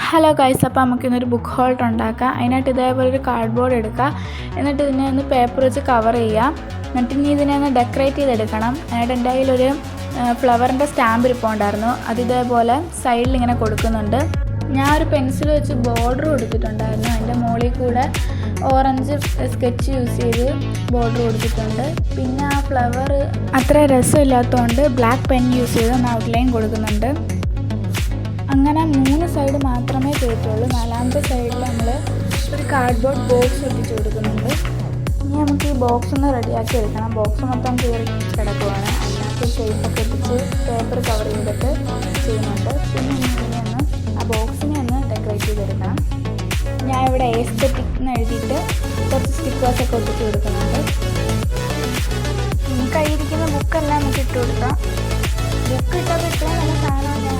Hello guys, അപ്പോൾ നമുക്കിന്നൊരു book holder ഉണ്ടാക്കാം. അതിനായിട്ട് ഇതേപോലെ ഒരു കാർഡ്ബോർഡ് എടുക്കുക. എന്നിട്ട് ഇതിനെ ഒന്ന് പേപ്പർ വെച്ച് കവർ ചെയ്യുക. എന്നിട്ട് ഇനി ഇതിനെ ഒന്ന് ഡെക്കറേറ്റ് ചെയ്തെടുക്കണം. അതിനായിട്ട് എൻ്റെ കയ്യിലൊരു ഫ്ലവറിൻ്റെ സ്റ്റാമ്പ് ഇരിപ്പുണ്ടായിരുന്നു. അത് ഇതേപോലെ സൈഡിൽ ഇങ്ങനെ കൊടുക്കുന്നുണ്ട്. ഞാൻ ഒരു പെൻസിൽ വെച്ച് ബോർഡർ കൊടുത്തിട്ടുണ്ടായിരുന്നു. അതിൻ്റെ മുകളിൽ കൂടെ ഓറഞ്ച് സ്കെച്ച് യൂസ് ചെയ്ത് ബോർഡർ കൊടുത്തിട്ടുണ്ട്. പിന്നെ ആ ഫ്ലവർ അത്ര രസമില്ലാത്തതുകൊണ്ട് ബ്ലാക്ക് പെൻ യൂസ് ചെയ്ത് ഒന്ന് ഔട്ട്ലൈൻ കൊടുക്കുന്നുണ്ട്. അങ്ങനെ 3 സൈഡ് മാത്രമേ ചെയ്തിട്ടുള്ളൂ. 4ാമത്തെ സൈഡിൽ നമ്മൾ ഒരു കാർഡ്ബോർഡ് ബോക്സ് ഒട്ടിച്ച് കൊടുക്കുന്നുണ്ട്. ഇനി നമുക്ക് ഈ ബോക്സ് ഒന്ന് റെഡിയാക്കി എടുക്കണം. ബോക്സ് മൊത്തം കീറി കിടക്കുവാണ്. അതിനകത്ത് ഷേപ്പൊക്കെ ഒട്ടിച്ച് പേപ്പർ കവർ ചെയ്തിട്ട് ചെയ്യുന്നുണ്ട്. പിന്നെ ഇങ്ങനെ ഒന്ന് ആ ബോക്സിനെ ഒന്ന് ഡെക്കറേറ്റ് ചെയ്തെടുക്കണം. ഞാൻ ഇവിടെ എസ്തെറ്റിക് എന്ന് എഴുതിയിട്ട് കുറച്ച് സ്റ്റിക്കേഴ്സൊക്കെ ഒട്ടിച്ച് കൊടുക്കുന്നുണ്ട്. കയ്യിരിക്കുന്ന ബുക്കെല്ലാം നമുക്ക് ഇട്ട് കൊടുക്കാം. ബുക്ക് ഇട്ടാൽ കിട്ടുക നല്ല സാധനം.